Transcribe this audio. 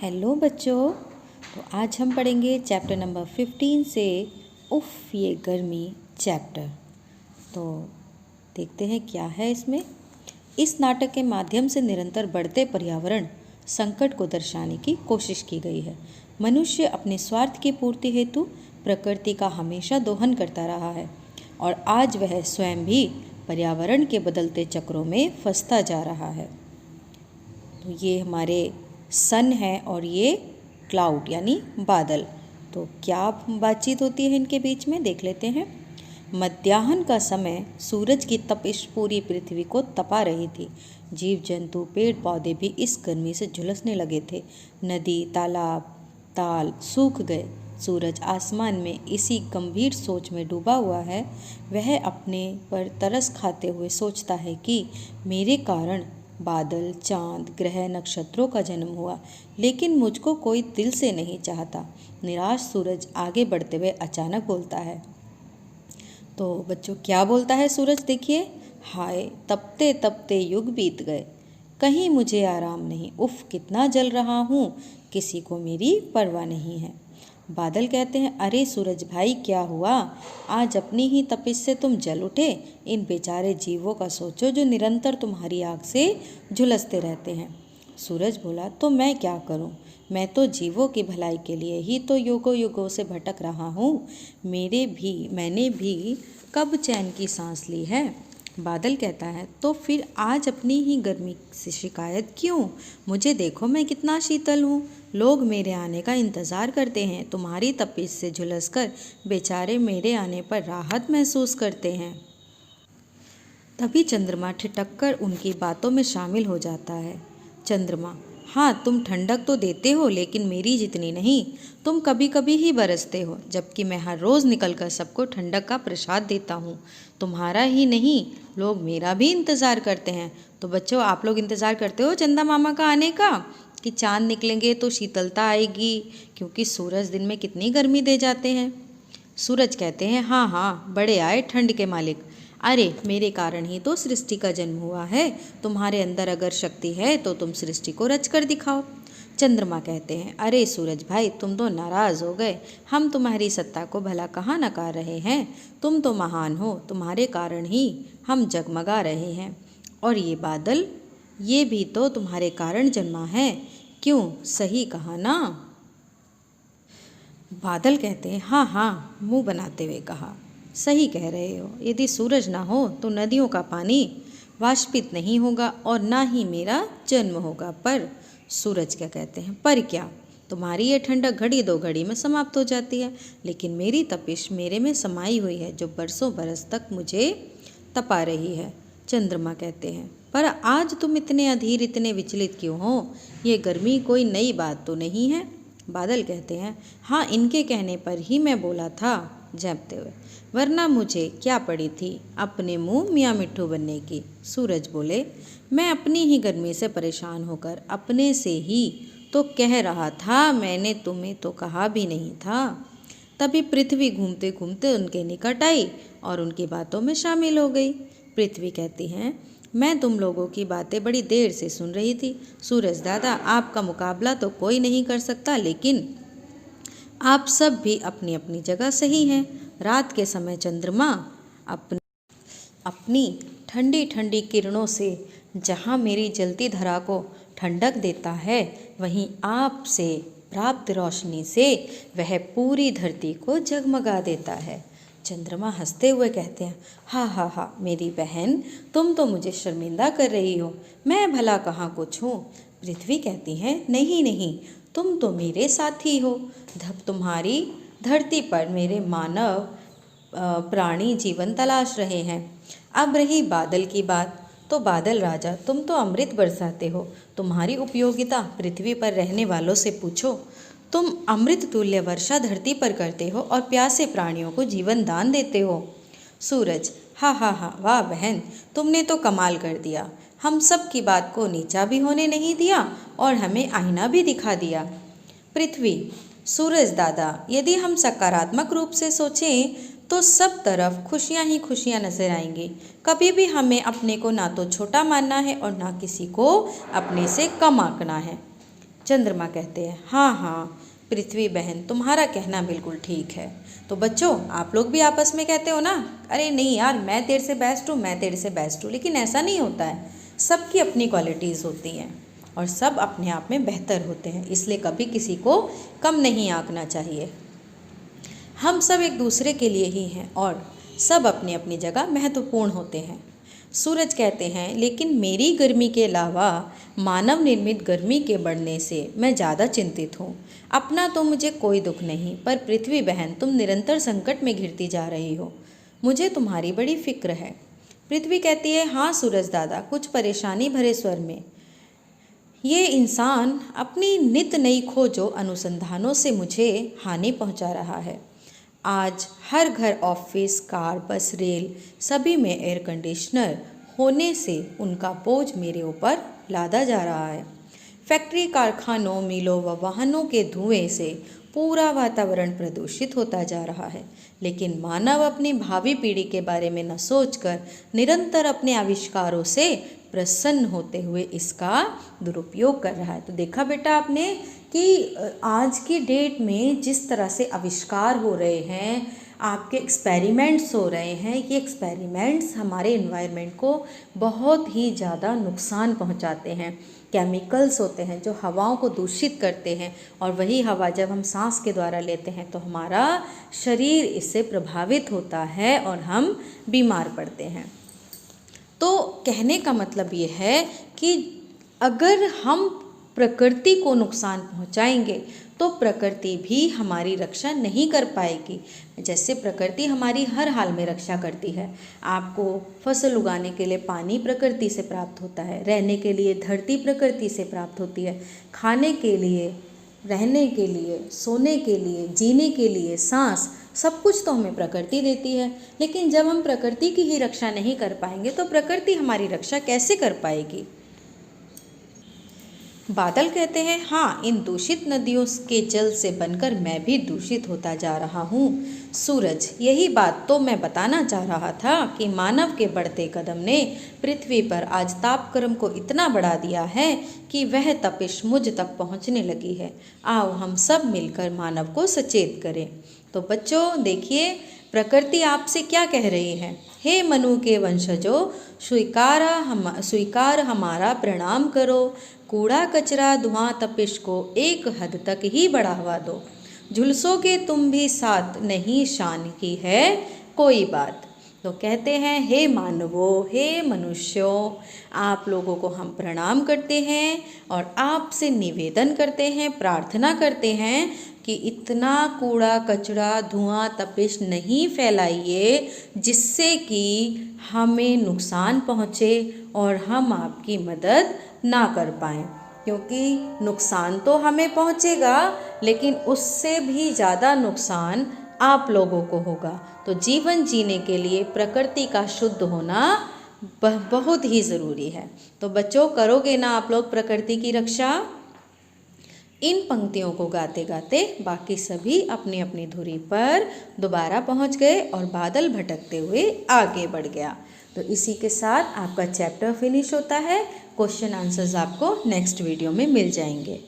Hello बच्चों। तो आज हम पढ़ेंगे चैप्टर नंबर 15 से उफ़ ये गर्मी चैप्टर। तो देखते हैं क्या है इसमें। इस नाटक के माध्यम से निरंतर बढ़ते पर्यावरण संकट को दर्शाने की कोशिश की गई है। मनुष्य अपने स्वार्थ की पूर्ति हेतु प्रकृति का हमेशा दोहन करता रहा है और आज वह स्वयं भी पर्यावरण के बदलते चक्रों में फंसता जा रहा है। तो ये हमारे सन है और ये क्लाउड यानी बादल। तो क्या बातचीत होती है इनके बीच में, देख लेते हैं। मध्याह्न का समय सूरज की तपिश पूरी पृथ्वी को तपा रही थी। जीव जंतु पेड़ पौधे भी इस गर्मी से झुलसने लगे थे। नदी तालाब ताल सूख गए। सूरज आसमान में इसी गंभीर सोच में डूबा हुआ है। वह अपने पर तरस खाते हुए सोचता है कि मेरे कारण बादल चांद ग्रह नक्षत्रों का जन्म हुआ, लेकिन मुझको कोई दिल से नहीं चाहता। निराश सूरज आगे बढ़ते हुए अचानक बोलता है। तो बच्चों क्या बोलता है सूरज, देखिए। हाय तपते तपते युग बीत गए, कहीं मुझे आराम नहीं। उफ कितना जल रहा हूँ, किसी को मेरी परवाह नहीं है। बादल कहते हैं, अरे सूरज भाई क्या हुआ, आज अपनी ही तपिश से तुम जल उठे। इन बेचारे जीवों का सोचो जो निरंतर तुम्हारी आग से झुलसते रहते हैं। सूरज बोला, तो मैं क्या करूं, मैं तो जीवों की भलाई के लिए ही तो युगों युगों से भटक रहा हूँ। मैंने भी कब चैन की सांस ली है। बादल कहता है, तो फिर आज अपनी ही गर्मी से शिकायत क्यों। मुझे देखो मैं कितना शीतल हूँ, लोग मेरे आने का इंतज़ार करते हैं। तुम्हारी तपिश से झुलसकर बेचारे मेरे आने पर राहत महसूस करते हैं। तभी चंद्रमा ठिठक कर उनकी बातों में शामिल हो जाता है। चंद्रमा, हाँ तुम ठंडक तो देते हो, लेकिन मेरी जितनी नहीं। तुम कभी कभी ही बरसते हो, जबकि मैं हर रोज़ निकलकर सबको ठंडक का प्रसाद देता हूँ। तुम्हारा ही नहीं, लोग मेरा भी इंतज़ार करते हैं। तो बच्चों आप लोग इंतज़ार करते हो चंदा मामा का आने का, कि चांद निकलेंगे तो शीतलता आएगी, क्योंकि सूरज दिन में कितनी गर्मी दे जाते हैं। सूरज कहते हैं, हाँ हाँ बड़े आए ठंड के मालिक। अरे मेरे कारण ही तो सृष्टि का जन्म हुआ है। तुम्हारे अंदर अगर शक्ति है तो तुम सृष्टि को रच कर दिखाओ। चंद्रमा कहते हैं, अरे सूरज भाई तुम तो नाराज़ हो गए, हम तुम्हारी सत्ता को भला कहाँ नकार रहे हैं। तुम तो महान हो, तुम्हारे कारण ही हम जगमगा रहे हैं। और ये बादल, ये भी तो तुम्हारे कारण जन्मा है। क्यों, सही कहा ना। बादल कहते हैं, हाँ हाँ मुंह बनाते हुए कहा, सही कह रहे हो। यदि सूरज ना हो तो नदियों का पानी वाष्पित नहीं होगा और ना ही मेरा जन्म होगा। पर सूरज क्या कहते हैं, पर क्या, तुम्हारी ये ठंडक घड़ी दो घड़ी में समाप्त हो जाती है, लेकिन मेरी तपिश मेरे में समाई हुई है, जो बरसों बरस तक मुझे तपा रही है। चंद्रमा कहते हैं, पर आज तुम इतने अधीर इतने विचलित क्यों हो, ये गर्मी कोई नई बात तो नहीं है। बादल कहते हैं, हाँ इनके कहने पर ही मैं बोला था झपते हुए, वरना मुझे क्या पड़ी थी अपने मुंह मियाँ मिट्ठू बनने की। सूरज बोले, मैं अपनी ही गर्मी से परेशान होकर अपने से ही तो कह रहा था, मैंने तुम्हें तो कहा भी नहीं था। तभी पृथ्वी घूमते घूमते उनके निकट आई और उनकी बातों में शामिल हो गई। पृथ्वी कहती हैं, मैं तुम लोगों की बातें बड़ी देर से सुन रही थी। सूरज दादा आपका मुकाबला तो कोई नहीं कर सकता, लेकिन आप सब भी अपनी अपनी जगह सही हैं। रात के समय चंद्रमा अपनी ठंडी ठंडी किरणों से जहाँ मेरी जलती धरा को ठंडक देता है, वहीं आप से प्राप्त रोशनी से वह पूरी धरती को जगमगा देता है। चंद्रमा हंसते हुए कहते हैं, हाँ हाँ हाँ मेरी बहन, तुम तो मुझे शर्मिंदा कर रही हो, मैं भला कहाँ कुछ हूँ। पृथ्वी कहती है, नहीं नहीं तुम तो मेरे साथी हो। तुम्हारी धरती पर मेरे मानव प्राणी जीवन तलाश रहे हैं। अब रही बादल की बात, तो बादल राजा तुम तो अमृत बरसाते हो, तुम्हारी उपयोगिता पृथ्वी पर रहने वालों से पूछो। तुम अमृत तुल्य वर्षा धरती पर करते हो और प्यासे प्राणियों को जीवन दान देते हो। सूरज, हाँ हाँ हाँ वाह बहन, तुमने तो कमाल कर दिया, हम सब की बात को नीचा भी होने नहीं दिया और हमें आईना भी दिखा दिया। पृथ्वी, सूरज दादा यदि हम सकारात्मक रूप से सोचें तो सब तरफ खुशियाँ ही खुशियाँ नजर आएंगी। कभी भी हमें अपने को ना तो छोटा मानना है और ना किसी को अपने से कम आंकना है। चंद्रमा कहते हैं, हाँ हाँ पृथ्वी बहन, तुम्हारा कहना बिल्कुल ठीक है। तो बच्चों, आप लोग भी आपस में कहते हो ना, अरे नहीं यार मैं तेरे से बेस्ट हूँ, मैं तेरे से बेस्ट हूँ, लेकिन ऐसा नहीं होता है। सबकी अपनी क्वालिटीज़ होती हैं और सब अपने आप में बेहतर होते हैं, इसलिए कभी किसी को कम नहीं आंकना चाहिए। हम सब एक दूसरे के लिए ही हैं और सब अपनी अपनी जगह महत्वपूर्ण होते हैं। सूरज कहते हैं, लेकिन मेरी गर्मी के अलावा मानव निर्मित गर्मी के बढ़ने से मैं ज़्यादा चिंतित हूँ। अपना तो मुझे कोई दुख नहीं, पर पृथ्वी बहन तुम निरंतर संकट में घिरती जा रही हो, मुझे तुम्हारी बड़ी फिक्र है। पृथ्वी कहती है, हाँ सूरज दादा, कुछ परेशानी भरे स्वर में। ये इंसान अपनी नित नई खोजों अनुसंधानों से मुझे हानि पहुंचा रहा है। आज हर घर, ऑफिस, कार, बस, रेल सभी में एयर कंडीशनर होने से उनका बोझ मेरे ऊपर लादा जा रहा है। फैक्ट्री, कारखानों, मिलों व वाहनों के धुएं से पूरा वातावरण प्रदूषित होता जा रहा है, लेकिन मानव अपनी भावी पीढ़ी के बारे में न सोचकर निरंतर अपने आविष्कारों से प्रसन्न होते हुए इसका दुरुपयोग कर रहा है। तो देखा बेटा आपने कि आज की डेट में जिस तरह से आविष्कार हो रहे हैं, आपके एक्सपेरिमेंट्स हो रहे हैं, ये एक्सपेरिमेंट्स हमारे एनवायरनमेंट को बहुत ही ज़्यादा नुकसान पहुंचाते हैं। केमिकल्स होते हैं जो हवाओं को दूषित करते हैं और वही हवा जब हम सांस के द्वारा लेते हैं तो हमारा शरीर इससे प्रभावित होता है और हम बीमार पड़ते हैं। तो कहने का मतलब ये है कि अगर हम प्रकृति को नुकसान पहुंचाएंगे तो प्रकृति भी हमारी रक्षा नहीं कर पाएगी। जैसे प्रकृति हमारी हर हाल में रक्षा करती है। आपको फसल उगाने के लिए पानी प्रकृति से प्राप्त होता है, रहने के लिए धरती प्रकृति से प्राप्त होती है, खाने के लिए, रहने के लिए, सोने के लिए, जीने के लिए सांस, सब कुछ तो हमें प्रकृति देती है। लेकिन जब हम प्रकृति की ही रक्षा नहीं कर पाएंगे तो प्रकृति हमारी रक्षा कैसे कर पाएगी। बादल कहते हैं, हाँ इन दूषित नदियों के जल से बनकर मैं भी दूषित होता जा रहा हूँ। सूरज, यही बात तो मैं बताना चाह रहा था कि मानव के बढ़ते कदम ने पृथ्वी पर आज तापक्रम को इतना बढ़ा दिया है कि वह तपिश मुझ तक पहुँचने लगी है। आओ हम सब मिलकर मानव को सचेत करें। तो बच्चों देखिए, प्रकृति आपसे क्या कह रही है। हे मनु के वंशजों, स्वीकार हमारा प्रणाम करो। कूड़ा कचरा धुआं तपिश को एक हद तक ही बढ़ावा दो। झुलसोगे तुम भी साथ नहीं शान की है कोई बात। तो कहते हैं, हे मानवों, हे मनुष्यों, आप लोगों को हम प्रणाम करते हैं और आपसे निवेदन करते हैं, प्रार्थना करते हैं कि इतना कूड़ा कचरा धुआं तपिश नहीं फैलाइए जिससे कि हमें नुकसान पहुँचे और हम आपकी मदद ना कर पाएँ, क्योंकि नुकसान तो हमें पहुँचेगा लेकिन उससे भी ज़्यादा नुकसान आप लोगों को होगा। तो जीवन जीने के लिए प्रकृति का शुद्ध होना बहुत ही ज़रूरी है। तो बच्चों, करोगे ना आप लोग प्रकृति की रक्षा। इन पंक्तियों को गाते गाते बाकी सभी अपनी अपनी धुरी पर दोबारा पहुंच गए और बादल भटकते हुए आगे बढ़ गया। तो इसी के साथ आपका चैप्टर फिनिश होता है। क्वेश्चन आंसर्स आपको नेक्स्ट वीडियो में मिल जाएंगे।